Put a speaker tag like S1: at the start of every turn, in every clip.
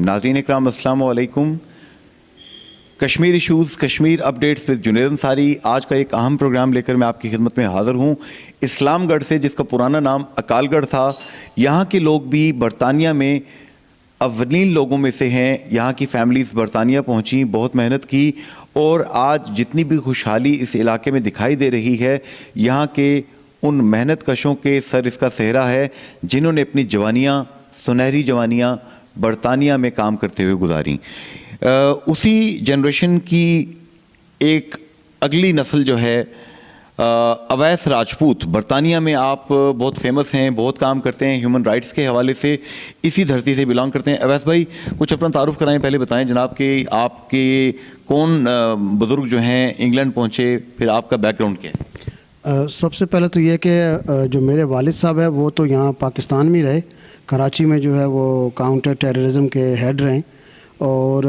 S1: नाज़रीन इकराम अस्सलाम वालेकुम। Kashmir issues, Kashmir updates with Junaid Ansari आज का एक अहम प्रोग्राम लेकर मैं आपकी खिदमत में हाज़िर हूँ। इस्लामगढ़ से, जिसका पुराना नाम अकालगढ़ था, यहाँ के लोग भी बरतानिया में अव्वलीन लोगों में से हैं। यहाँ की फैमिलीज़ बरतानिया पहुँची, बहुत मेहनत की और आज जितनी भी खुशहाली इस इलाके में दिखाई दे रही है, यहाँ के उन मेहनत कशों के सर इसका सेहरा है जिन्होंने अपनी जवानियाँ, सुनहरी जवानियाँ बरतानिया में काम करते हुए गुजारी। उसी जनरेशन की एक अगली नस्ल जो है अवैस राजपूत, बरतानिया में आप बहुत फेमस हैं, बहुत काम करते हैं ह्यूमन राइट्स के हवाले से, इसी धरती से बिलोंग करते हैं। अवैस भाई, कुछ अपना तारुफ कराएं, पहले बताएं जनाब कि आपके कौन बुज़ुर्ग जो हैं इंग्लैंड पहुँचे, फिर आपका बैकग्राउंड क्या है?
S2: सबसे पहले तो ये कि जो मेरे वालिद साहब है वो तो यहाँ पाकिस्तान में रहे, कराची में जो है वो काउंटर टेररिज्म के हेड रहे, और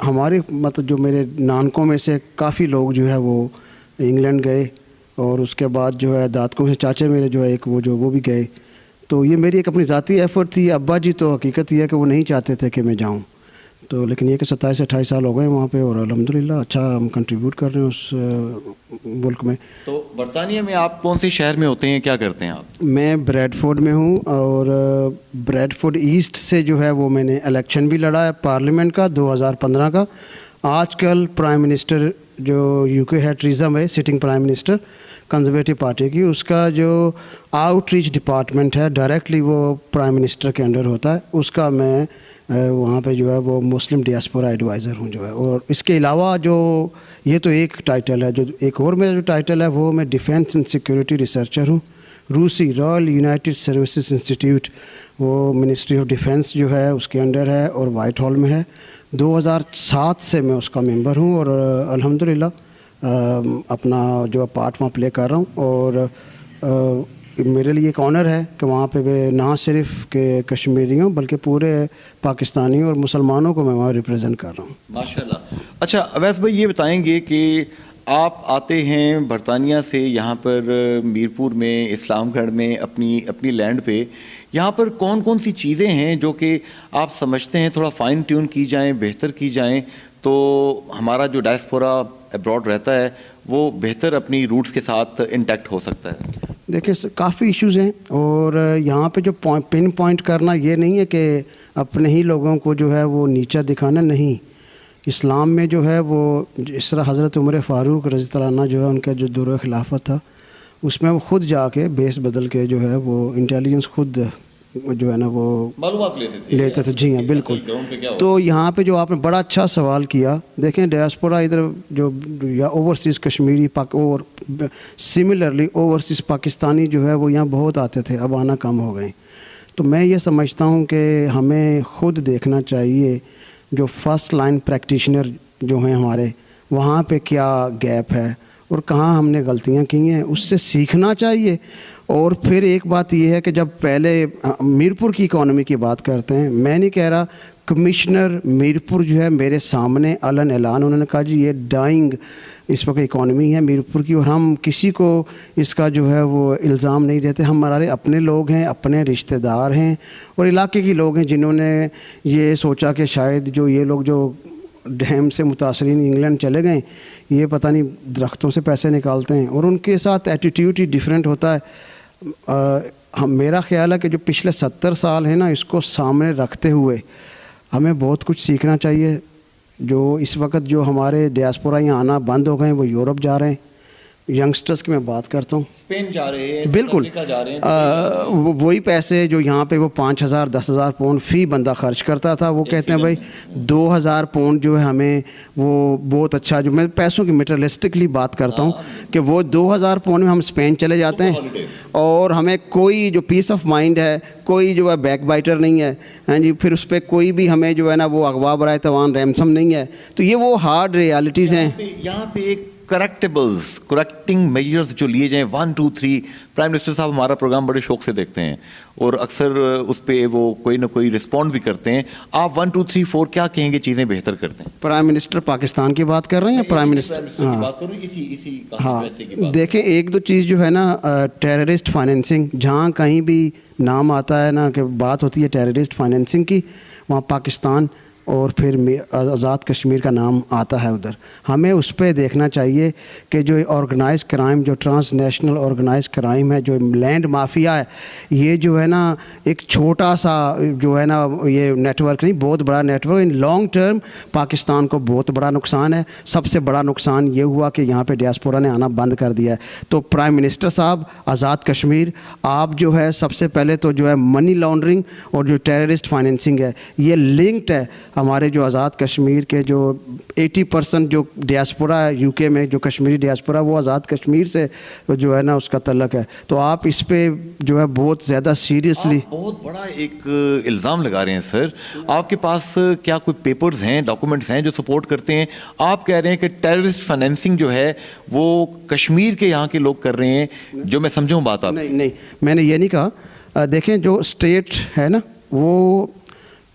S2: हमारे मतलब जो मेरे नानकों में से काफ़ी लोग जो है वो इंग्लैंड गए, और उसके बाद जो है दादकों से चाचे मेरे जो है एक वो भी गए। तो ये मेरी एक अपनी ज़ाती एफ़र्ट थी। अब्बा जी तो हकीकत ये है कि वो नहीं चाहते थे कि मैं जाऊँ, तो लेकिन ये कि 27 से 28 साल हो गए वहाँ पे, और अल्हम्दुलिल्लाह अच्छा हम कंट्रीब्यूट कर रहे हैं उस मुल्क में।
S1: तो बरतानिया में आप कौन से शहर में होते हैं, क्या करते हैं आप?
S2: मैं ब्रैडफोर्ड में हूँ, और ब्रैडफोर्ड ईस्ट से जो है वो मैंने इलेक्शन भी लड़ा है पार्लियामेंट का 2015 का। आजकल प्राइम मिनिस्टर जो यूके है, ट्रीज़ा में sitting prime minister conservative party की, उसका जो आउटरीच डिपार्टमेंट है डायरेक्टली वो प्राइम मिनिस्टर के अंडर होता है, उसका मैं वहाँ पे जो है वो मुस्लिम डियास्पोरा एडवाइज़र हूँ जो है। और इसके अलावा जो ये तो एक टाइटल है, जो एक और मेरा जो टाइटल है वो मैं डिफेंस एंड सिक्योरिटी रिसर्चर हूँ। रूसी रॉयल यूनाइटेड सर्विसेज इंस्टीट्यूट, वो मिनिस्ट्री ऑफ डिफेंस जो है उसके अंडर है और वाइट हॉल में है। 2007 से मैं उसका मेंबर हूँ, और अल्हम्दुलिल्लाह अपना जो पार्ट वहाँ प्ले कर रहा हूँ। और मेरे लिए एक ऑनर है कि वहाँ पे मैं ना सिर्फ के कश्मीरियों बल्कि पूरे पाकिस्तानियों और मुसलमानों को मैं वहाँ रिप्रेजेंट कर रहा हूँ।
S1: माशाल्लाह। अच्छा अवैस भाई, ये बताएंगे कि आप आते हैं बरतानिया से यहाँ पर मीरपुर में, इस्लामगढ़ में, अपनी लैंड पे, यहाँ पर कौन कौन सी चीज़ें हैं जो कि आप समझते हैं थोड़ा फाइन ट्यून की जाएँ, बेहतर की जाएँ, तो हमारा जो डायस्पोरा अब्रॉड रहता है वो बेहतर अपनी रूट्स के साथ इंटैक्ट हो सकता है?
S2: देखिए काफ़ी इश्यूज़ हैं, और यहाँ पे जो पिन पॉइंट करना ये नहीं है कि अपने ही लोगों को जो है वो नीचा दिखाना, नहीं। इस्लाम में जो है वो जिस तरह हज़रत उमर फ़ारूक रज़ी अल्लाह अन्हु जो है उनका जो दौर खिलाफत था, उसमें वो ख़ुद जाके बेस बदल के जो है वो इंटेलिजेंस खुद जो है ना वो
S1: मालूमात लेते थे।
S2: जी हाँ, बिल्कुल। तो यहाँ पे जो आपने बड़ा अच्छा सवाल किया, देखें डियास्पोरा इधर जो या ओवरसीज़ कश्मीरी और सिमिलरली ओवरसीज़ पाकिस्तानी जो है वो यहाँ बहुत आते थे, अब आना कम हो गए। तो मैं ये समझता हूँ कि हमें ख़ुद देखना चाहिए जो फर्स्ट लाइन प्रैक्टिशनर जो हैं हमारे, वहाँ पे क्या गैप है और कहाँ हमने गलतियाँ की हैं, उससे सीखना चाहिए। और फिर एक बात ये है कि जब पहले मीरपुर की इकॉनमी की बात करते हैं, मैं नहीं कह रहा, कमिश्नर मीरपुर जो है मेरे सामने अलन ऐलान, उन्होंने कहा जी ये डाइंग इस वक्त इकॉनमी है मीरपुर की, और हम किसी को इसका जो है वो इल्ज़ाम नहीं देते। हम हमारे अपने लोग हैं, अपने रिश्तेदार हैं और इलाके के लोग हैं जिन्होंने ये सोचा कि शायद जो ये लोग जो डैम से मुतासरीन इंग्लैंड चले गए, ये पता नहीं दरख्तों से पैसे निकालते हैं, और उनके साथ एटीट्यूड ही डिफरेंट होता है। मेरा ख्याल है कि जो पिछले 70 साल है ना, इसको सामने रखते हुए हमें बहुत कुछ सीखना चाहिए। जो इस वक्त जो हमारे डियास्पोरा यहाँ आना बंद हो गए हैं, वो यूरोप जा रहे हैं। यंगस्टर्स की मैं बात करता हूँ,
S1: स्पेन जा रहे हैं,
S2: बिल्कुल
S1: जा रहे हैं।
S2: वही पैसे जो यहाँ पे वो 5,000 10,000 पाउंड फ़ी बंदा खर्च करता था, वो कहते हैं भाई 2,000 पाउंड जो है हमें वो बहुत अच्छा, जो मैं पैसों की मटेरियलिस्टिकली बात करता हूँ कि वो 2,000 पाउंड में हम स्पेन चले जाते हैं और हमें कोई जो पीस ऑफ माइंड है, कोई जो है बैक बाइटर नहीं है, हाँ जी, फिर उस पर कोई भी हमें जो है ना वो अगवा बराए तवान रैमसम नहीं है। तो ये वो हार्ड रियलिटीज़ हैं।
S1: यहाँ पे एक करेक्टिंग मेजर्स जो लिए जाएं 1 2 3, प्राइम मिनिस्टर साहब हमारा प्रोग्राम बड़े शौक से देखते हैं और अक्सर उस पर वो कोई ना कोई रिस्पॉन्ड भी करते हैं। आप 1 2 3 4 क्या कहेंगे चीज़ें बेहतर करते हैं?
S2: प्राइम मिनिस्टर पाकिस्तान की बात कर रहे हैं या प्राइम मिनिस्टर
S1: की बात कर रहे हैं? इसी
S2: हाँ, देखें एक दो चीज़ जो है ना, टेररिस्ट फाइनेंसिंग, जहाँ कहीं भी नाम आता है ना कि बात होती है टेररिस्ट फाइनेंसिंग की, وہاں پاکستان اور پھر آزاد کشمیر کا نام آتا ہے ادھر. ہمیں اس پہ دیکھنا چاہیے کہ جو آرگنائز کرائم، جو ٹرانس نیشنل آرگنائز کرائم ہے، جو لینڈ مافیا ہے، یہ جو ہے نا ایک چھوٹا سا جو ہے نا یہ نیٹ ورک نہیں، بہت بڑا نیٹ ورک. ان لانگ ٹرم پاکستان کو بہت بڑا نقصان ہے. سب سے بڑا نقصان یہ ہوا کہ یہاں پہ ڈیاسپورا نے آنا بند کر دیا ہے. تو پرائم منسٹر صاحب، آزاد کشمیر، آپ جو ہے سب سے پہلے تو جو ہے منی لانڈرنگ اور جو ٹیررسٹ فائنینسنگ ہے یہ لنکڈ ہے. ہمارے جو آزاد کشمیر کے جو 80% جو ڈیاسپورا ہے یو کے میں، جو کشمیری ڈیاسپورا، وہ آزاد کشمیر سے جو ہے نا اس کا تعلق ہے. تو آپ اس پہ جو ہے بہت زیادہ سیریسلی
S1: بہت بڑا ایک الزام لگا رہے ہیں سر. آپ کے پاس کیا کوئی پیپرز ہیں، ڈاکومنٹس ہیں جو سپورٹ کرتے ہیں؟ آپ کہہ رہے ہیں کہ ٹیررسٹ فائنینسنگ جو ہے وہ کشمیر کے یہاں کے لوگ کر رہے ہیں، جو میں سمجھوں بات آپ.
S2: نہیں، میں نے یہ نہیں کہا. دیکھیں جو اسٹیٹ ہے نا وہ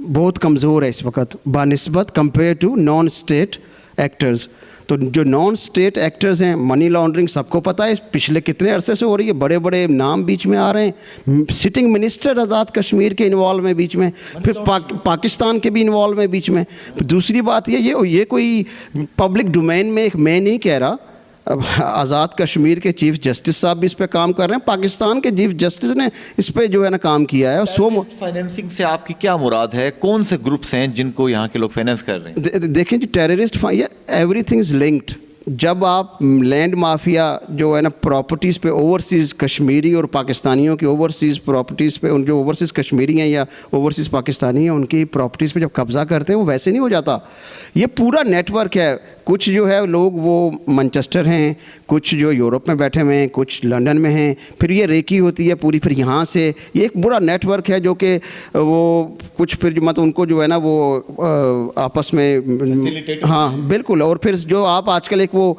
S2: بہت کمزور ہے اس وقت بنسبت compare to non state actors. تو جو نان اسٹیٹ ایکٹرز ہیں، منی لانڈرنگ سب کو پتہ ہے پچھلے کتنے عرصے سے ہو رہی ہے. بڑے بڑے نام بیچ میں آ رہے ہیں. سٹنگ منسٹر آزاد کشمیر کے انوالو میں بیچ میں، پھر پاکستان کے بھی انوالو میں بیچ میں. دوسری بات یہ کوئی پبلک ڈومین میں، میں نہیں کہہ رہا. آزاد کشمیر کے چیف جسٹس صاحب بھی اس پہ کام کر رہے ہیں. پاکستان کے چیف جسٹس نے اس پہ جو ہے نا کام کیا ہے.
S1: فائنینسنگ سے آپ کی کیا مراد ہے؟ کون سے گروپس ہیں جن کو یہاں کے لوگ فائنینس کر رہے ہیں؟
S2: دیکھیں جو terrorist every thing is linked. جب آپ لینڈ مافیا جو ہے نا پراپرٹیز پہ اوورسیز کشمیری اور پاکستانیوں کی اوورسیز پراپرٹیز پہ، ان جو اوورسیز کشمیری ہیں یا اوورسیز پاکستانی ہیں، ان کی پراپرٹیز پہ جب قبضہ کرتے ہیں وہ ویسے نہیں ہو جاتا. یہ پورا نیٹ ورک ہے. کچھ جو ہے لوگ وہ مانچسٹر ہیں، کچھ جو یورپ میں بیٹھے ہوئے ہیں، کچھ لنڈن میں ہیں، پھر یہ ریکی ہوتی ہے پوری، پھر یہاں سے یہ ایک بڑا نیٹ ورک ہے جو کہ وہ کچھ پھر جو مطلب ان کو جو ہے نا وہ آپس میں، ہاں بالکل. اور پھر جو آپ آج کل ایک وہ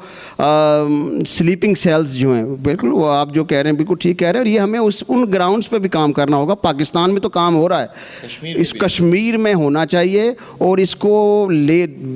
S2: سلیپنگ سیلز جو ہیں، بالکل وہ آپ جو کہہ رہے ہیں بالکل ٹھیک کہہ رہے ہیں. اور یہ ہمیں ان گراؤنڈس پہ بھی کام کرنا ہوگا. پاکستان میں تو کام ہو رہا ہے، اس کشمیر میں ہونا چاہیے اور اس کو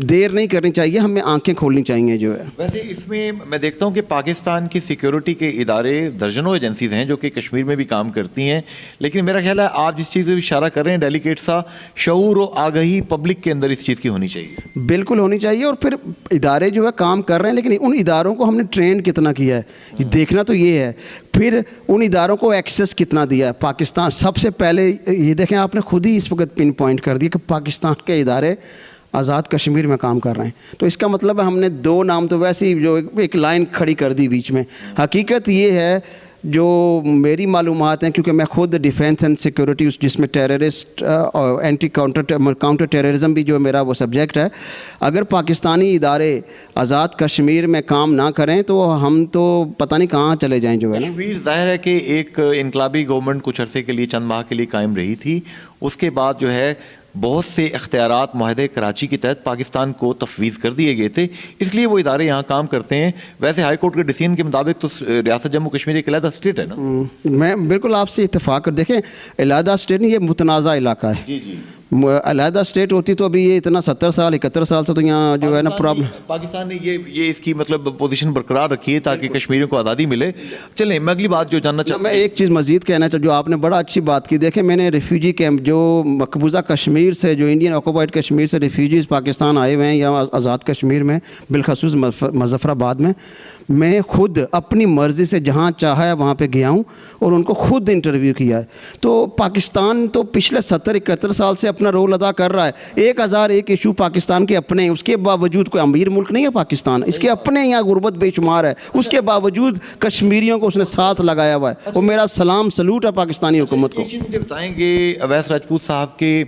S2: دیر نہیں کرنی چاہیے. ہمیں آنکھیں کھولنی چاہیے جو ہے.
S1: ویسے اس میں میں دیکھتا ہوں کہ پاکستان کی سیکیورٹی کے ادارے درجنوں ایجنسیز ہیں جو کہ کشمیر میں بھی کام کرتی ہیں، لیکن میرا خیال ہے آپ جس چیز سے اشارہ کر رہے ہیں ڈیلیگیٹ سا، شعور و آگہی پبلک کے اندر اس چیز کی ہونی چاہیے.
S2: بالکل ہونی چاہیے. اور پھر ادارے جو ہے کام کر رہے ہیں، لیکن ان اداروں کو ہم نے ٹرین کتنا کیا ہے دیکھنا تو یہ ہے. پھر ان اداروں کو ایکسیس کتنا دیا ہے. پاکستان سب سے پہلے یہ دیکھیں، آپ نے خود ہی اس وقت پن پوائنٹ کر دیا کہ پاکستان کے ادارے آزاد کشمیر میں کام کر رہے ہیں. تو اس کا مطلب ہے ہم نے دو نام تو ویسے ہی جو ایک لائن کھڑی کر دی بیچ میں. حقیقت یہ ہے جو میری معلومات ہیں، کیونکہ میں خود ڈیفینس اینڈ سیکورٹی جس میں ٹیررسٹ اور اینٹی کاؤنٹر ٹیررزم بھی جو میرا وہ سبجیکٹ ہے، اگر پاکستانی ادارے آزاد کشمیر میں کام نہ کریں تو ہم تو پتہ نہیں کہاں چلے جائیں جو ہے نا.
S1: کشمیر ظاہر ہے کہ ایک انقلابی گورنمنٹ کچھ عرصے کے لیے، چند ماہ کے لیے قائم رہی تھی. اس کے بعد جو ہے بہت سے اختیارات معاہدے کراچی کے تحت پاکستان کو تفویض کر دیے گئے تھے، اس لیے وہ ادارے یہاں کام کرتے ہیں. ویسے ہائی کورٹ کے ڈیسیژن کے مطابق تو ریاست جموں کشمیر ایک علیحدہ اسٹیٹ ہے نا.
S2: میں بالکل آپ سے اتفاق کر، دیکھیں علیحدہ اسٹیٹ نہیں، یہ متنازع علاقہ ہے.
S1: جی جی.
S2: علیحدہ اسٹیٹ ہوتی تو ابھی یہ اتنا 70 سال 71 سال سے تو یہاں جو ہے نا پرابلم.
S1: پاکستان نے یہ اس کی مطلب پوزیشن برقرار رکھی ہے تاکہ کشمیریوں کو آزادی ملے. چلیں میں اگلی بات جو جاننا چاہتا ہوں،
S2: میں ایک چیز مزید کہنا چاہتا ہوں، جو آپ نے بڑا اچھی بات کی. دیکھیں میں نے ریفیوجی کیمپ جو مقبوضہ کشمیر سے، جو انڈین آکوپائڈ کشمیر سے ریفیوجیز پاکستان آئے ہوئے ہیں یا آزاد کشمیر میں، بالخصوص مظفر آباد میں خود اپنی مرضی سے جہاں چاہا ہے وہاں پہ گیا ہوں اور ان کو خود انٹرویو کیا ہے. تو پاکستان تو پچھلے 70-71 سال سے اپنا رول ادا کر رہا ہے. 1001 ایشو پاکستان کے اپنے ہیں، اس کے باوجود کوئی امیر ملک نہیں ہے پاکستان، اس کے اپنے یہاں غربت بے شمار ہے، اس کے باوجود کشمیریوں کو اس نے ساتھ لگایا ہوا ہے. اور میرا سلام سلوٹ ہے پاکستانی حکومت کو.
S1: مجھے بتائیں گے اویس راجپوت صاحب کے،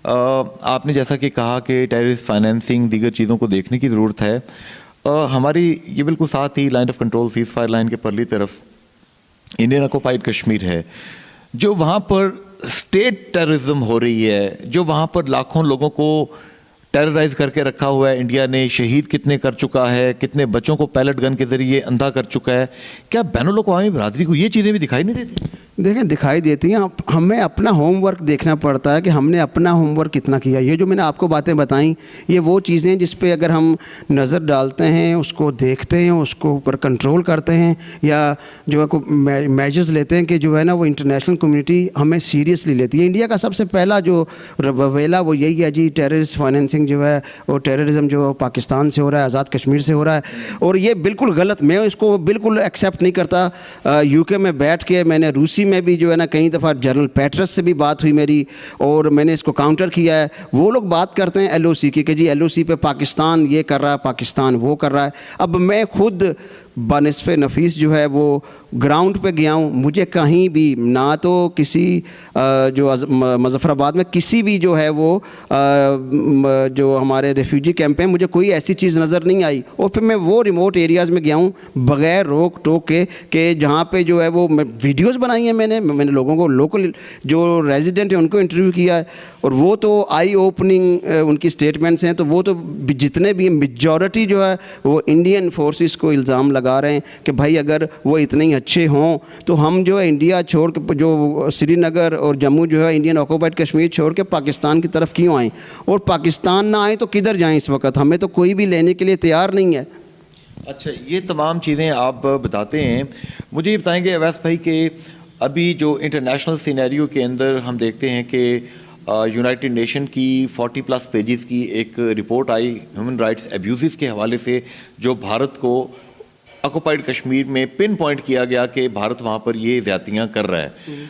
S1: آپ نے جیسا کہ کہا کہ ٹیررسٹ فائنینسنگ دیگر چیزوں کو دیکھنے کی ضرورت ہے. ہماری یہ بالکل ساتھ ہی line of control ceasefire line کے پرلی طرف انڈین آکوپائڈ کشمیر ہے، جو وہاں پر اسٹیٹ ٹیررزم ہو رہی ہے، جو وہاں پر لاکھوں لوگوں کو ٹیررائز کر کے رکھا ہوا ہے. انڈیا نے شہید کتنے کر چکا ہے، کتنے بچوں کو پیلٹ گن کے ذریعے اندھا کر چکا ہے. کیا بین الاقوامی برادری کو یہ چیزیں بھی دکھائی نہیں دیتی؟
S2: देखें दिखाई देती हैं, हमें अपना होमवर्क देखना पड़ता है कि हमने अपना होमवर्क कितना किया। ये जो मैंने आपको बातें बताई, ये वो चीज़ें जिस पे अगर हम नज़र डालते हैं, उसको देखते हैं, उसको ऊपर कंट्रोल करते हैं, या जो है को मेजर्स लेते हैं कि जो है ना वो इंटरनेशनल कम्युनिटी हमें सीरियसली लेती है। इंडिया का सबसे पहला जो रवैला वो यही है जी, टेररिस्ट फाइनेंसिंग जो है और टेररिज्म जो पाकिस्तान से हो रहा है, आज़ाद कश्मीर से हो रहा है, और ये बिल्कुल गलत, मैं इसको बिल्कुल एक्सेप्ट नहीं करता। यूके में बैठ के मैंने रूसी में भी जो है ना कई दफ़ा जनरल पैट्रस से भी बात हुई मेरी, और मैंने इसको काउंटर किया है। वो लोग बात करते हैं LOC की कि जी LOC पे पाकिस्तान ये कर रहा है, पाकिस्तान वो कर रहा है। अब मैं खुद बानिस्फ़े नफीस जो है वो ग्राउंड पे गया हूँ, मुझे कहीं भी ना तो किसी जो मुज़फ़्फ़राबाद में किसी भी जो है वो जो हमारे रेफ्यूजी कैंप हैं, मुझे कोई ऐसी चीज़ नज़र नहीं आई। और फिर मैं वो रिमोट एरियाज़ में गया हूँ बग़ैर रोक टोक के कि जहाँ पे जो है वो वीडियोज़ बनाई हैं मैंने लोगों को, लोकल जो रेजिडेंट हैं उनको इंटरव्यू किया है, और वो तो आई ओपनिंग उनकी स्टेटमेंट्स हैं। तो वो तो जितने भी मेजॉरिटी जो है वो इंडियन फोर्सेस को इल्ज़ाम लगा रहे हैं कि भाई अगर वो इतने ही अच्छे हों तो हम जो है इंडिया छोड़ के, जो श्रीनगर और जम्मू जो है इंडियन ऑक्यूपाइड कश्मीर छोड़ के पाकिस्तान की तरफ क्यों आएँ, और पाकिस्तान ना आए तो किधर जाएं इस वक्त, हमें तो कोई भी लेने के लिए तैयार नहीं है।
S1: अच्छा, ये तमाम चीज़ें आप बताते हैं, मुझे ये बताएंगे अवैस भाई कि अभी जो इंटरनेशनल सिनेरियो के अंदर हम देखते हैं कि यूनाइटेड नेशन की 40+ पेजेस की एक रिपोर्ट आई ह्यूमन राइट्स एब्यूज़ के हवाले से, जो भारत को ऑक्यूपाइड कश्मीर में पिन पॉइंट किया गया कि भारत वहाँ पर ये ज़्यादतियाँ कर रहा है।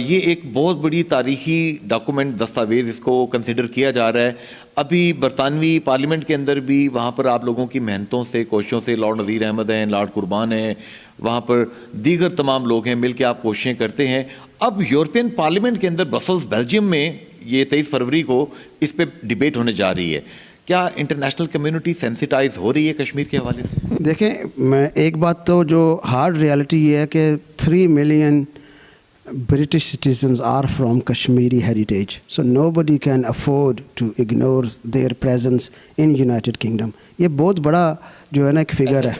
S1: ये एक बहुत बड़ी तारीखी डॉक्यूमेंट, दस्तावेज़ इसको कंसिडर किया जा रहा है। अभी बरतानवी पार्लियामेंट के अंदर भी वहाँ पर आप लोगों की मेहनतों से, कोशिशों से, लॉर्ड नज़ीर अहमद हैं, लॉर्ड कुर्बान हैं, वहाँ पर दीगर तमाम लोग हैं, मिल के आप कोशिशें करते हैं। अब यूरोपियन पार्लियामेंट के अंदर ब्रसल्स बेल्जियम में ये 23 फरवरी को इस पर डिबेट होने जा रही है। क्या इंटरनेशनल कम्युनिटी सेंसिटाइज हो रही है कश्मीर के हवाले से?
S2: देखें, मैं एक बात तो जो हार्ड रियलिटी ये है कि 3 million British citizens are from Kashmiri heritage, so nobody can afford to ignore their presence in United Kingdom. ये बहुत बड़ा जो है ना एक फिगर है।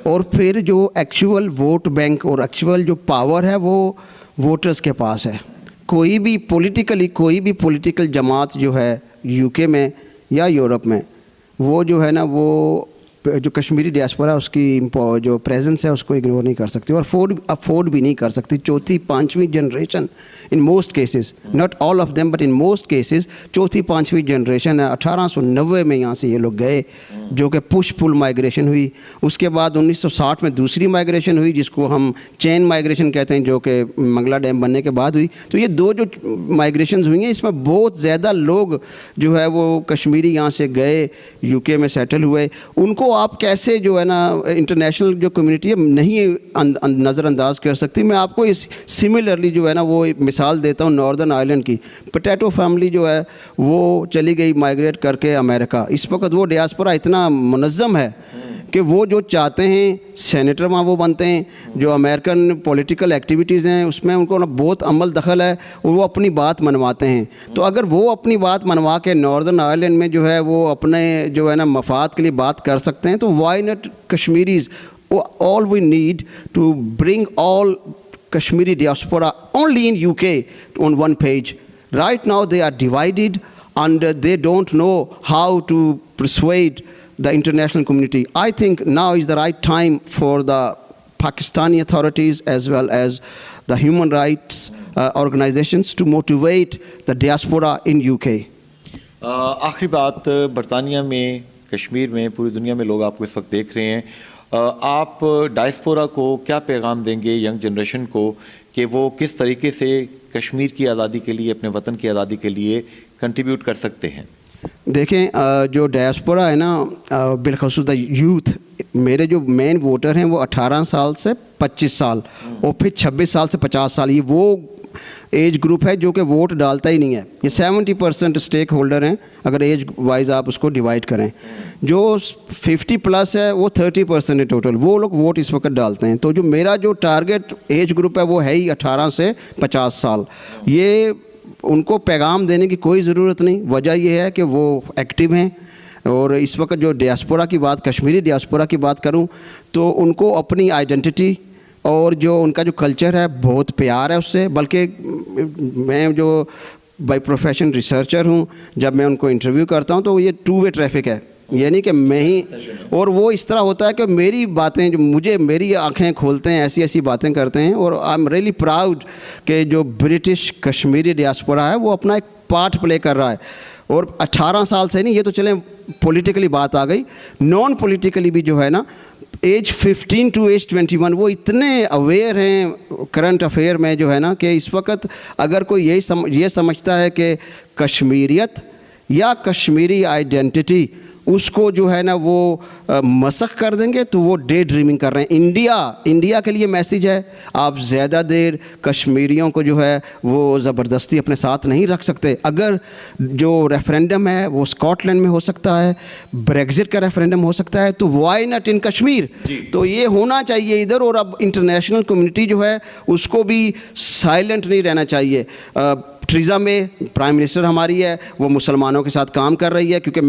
S2: और फिर जो एक्चुअल वोट बैंक और एक्चुअल जो पावर है वो वोटर्स के पास है। कोई भी पॉलिटिकल जमात जो है यूके में या यूरोप में, वो जो है ना वो जो कश्मीरी डियास्पोरा उसकी जो प्रेजेंस है उसको इग्नोर नहीं कर सकती और अफोर्ड भी नहीं कर सकती। चौथी पांचवी generation in most cases, not all of them but in most cases चौथी पांचवी जनरेशन है। 1890 में यहाँ से ये लोग गए, जो कि पुश पुल माइग्रेशन हुई। उसके बाद 1960 में दूसरी माइग्रेशन हुई जिसको हम चेन माइग्रेशन कहते हैं, जो कि मंगला डैम बनने के बाद हुई। तो ये दो जो माइग्रेशंस हुई हैं इसमें बहुत ज़्यादा लोग जो है वो कश्मीरी यहाँ से गए, यूके में सेटल हुए। उनको आप कैसे जो है ना इंटरनेशनल जो कम्युनिटी है नहीं नज़रअंदाज कर सकती। मैं आपको इस सिमिलरली जो है ना वो मिसाल देता हूँ नॉर्दर्न आयरलैंड की। पोटैटो फैमिली जो है वो चली गई माइग्रेट करके अमेरिका। इस वक्त वो डियास्पोरा इतना मुनज़्ज़म है कि वो जो चाहते हैं सेनेटर वहाँ वो बनते हैं। जो अमेरिकन पॉलिटिकल एक्टिविटीज़ हैं उसमें उनको ना बहुत अमल दखल है और वो अपनी बात मनवाते हैं। तो अगर वो अपनी बात मनवा के नॉर्दर्न आयरलैंड में जो है वो अपने जो है ना मफाद के लिए बात कर सकते हैं, तो why not Kashmiris? All we need to bring all Kashmiri diaspora only in UK on one page. Right now they are divided and they don't know how to persuade the international community. I think now is the right time for the Pakistani authorities as well as the human rights organizations to motivate the diaspora in UK.
S1: आखिरी बात, बरतानिया में, कश्मीर में, पूरी दुनिया में लोग आपको इस वक्त देख रहे हैं। आप डायस्पोरा को क्या पैगाम देंगे, यंग जनरेशन को, कि वो किस तरीके से कश्मीर की आज़ादी के लिए, अपने वतन की आज़ादी के लिए कंट्रीब्यूट कर सकते हैं?
S2: देखें, जो डायस्पोरा है ना, बिलखसूस यूथ, मेरे जो मेन वोटर हैं वो 18 साल से 25 साल और फिर 26 साल से 50 साल, ये वो एज ग्रुप है जो कि वोट डालता ही नहीं है। ये 70% स्टेक होल्डर हैं अगर एज वाइज आप उसको डिवाइड करें। जो 50+ है वो 30% है टोटल, वो लोग वोट इस वक्त डालते हैं। तो जो मेरा जो टारगेट एज ग्रुप है वो है ही 18 से 50 साल। ये उनको पैगाम देने की कोई ज़रूरत नहीं, वजह यह है कि वो एक्टिव हैं। और इस वक्त जो डियास्पोरा की बात, कश्मीरी डियास्पोरा की बात करूं तो उनको अपनी आइडेंटिटी, اور جو ان کا جو کلچر ہے بہت پیار ہے اس سے. بلکہ میں جو بائی پروفیشن ریسرچر ہوں, جب میں ان کو انٹرویو کرتا ہوں تو یہ ٹو وے ٹریفک ہے, یعنی کہ میں ہی, اور وہ اس طرح ہوتا ہے کہ میری باتیں جو میری آنکھیں کھولتے ہیں, ایسی ایسی باتیں کرتے ہیں. اور آئی ایم ریئلی پراؤڈ کہ جو برٹش کشمیری ڈیاسپورا ہے وہ اپنا ایک پارٹ پلے کر رہا ہے. اور 18 سال سے نہیں, یہ تو چلیں پولیٹیکلی بات آ گئی, نان پولیٹیکلی بھی جو ہے نا ایج 15 ٹو ایج 21 وہ اتنے اویئر ہیں کرنٹ افیئر میں جو ہے نا, کہ اس وقت اگر کوئی یہ سمجھتا ہے کہ کشمیریت یا کشمیری آئیڈینٹی اس کو جو ہے نا وہ مسخ کر دیں گے تو وہ ڈے ڈریمنگ کر رہے ہیں. انڈیا کے لیے میسیج ہے, آپ زیادہ دیر کشمیریوں کو جو ہے وہ زبردستی اپنے ساتھ نہیں رکھ سکتے. اگر جو ریفرینڈم ہے وہ اسکاٹ لینڈ میں ہو سکتا ہے, بریگزٹ کا ریفرینڈم ہو سکتا ہے, تو وائی ناٹ ان کشمیر. تو یہ ہونا چاہیے ادھر. اور اب انٹرنیشنل کمیونٹی جو ہے اس کو بھی سائلنٹ نہیں رہنا چاہیے. ٹریزا مے پرائم منسٹر ہماری ہے, وہ مسلمانوں کے ساتھ کام کر رہی ہے, کیونکہ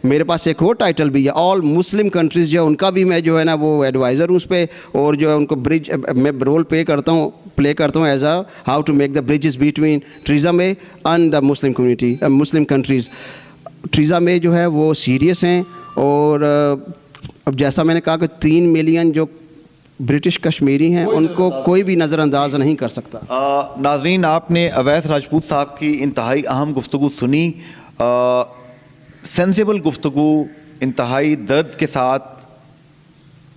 S2: میرے پاس ایک اور ٹائٹل بھی ہے, آل مسلم کنٹریز جو ان کا بھی میں جو ہے نا وہ ایڈوائزر ہوں اس پہ, اور جو ہے ان کو برج میں رول پلے کرتا ہوں as a how to make the bridges between Theresa May and the Muslim community, Muslim countries. Theresa May جو ہے وہ سیریس ہیں, اور اب جیسا میں نے کہا کہ 3 ملین جو برٹش کشمیری ہیں ان کو کوئی بھی نظر انداز نہیں کر سکتا.
S1: ناظرین, آپ نے اویس راجپوت صاحب کی انتہائی اہم گفتگو سنی, سینسیبل گفتگو, انتہائی درد کے ساتھ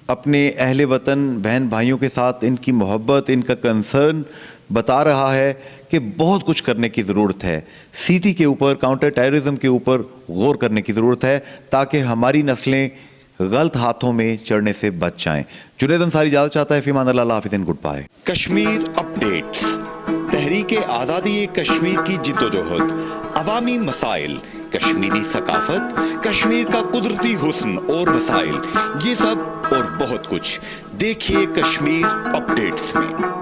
S1: اپنے اہل وطن بہن بھائیوں کے ساتھ ان کی محبت, ان کا کنسرن بتا رہا ہے کہ بہت کچھ کرنے کی ضرورت ہے. سی ٹی کے اوپر, کاؤنٹر ٹیررزم کے اوپر غور کرنے کی ضرورت ہے تاکہ ہماری نسلیں غلط ہاتھوں میں چڑھنے سے بچ جائیں. جنید انصاری اجازت چاہتا ہے. فی امان اللہ, حافظ, گڈ بائے.
S3: کشمیر اپڈیٹس, تحریک آزادی کشمیر کی جدوجہد, عوامی مسائل, کشمیری ثقافت, کشمیر کا قدرتی حسن اور وسائل, یہ سب اور بہت کچھ دیکھیے کشمیر اپڈیٹس میں.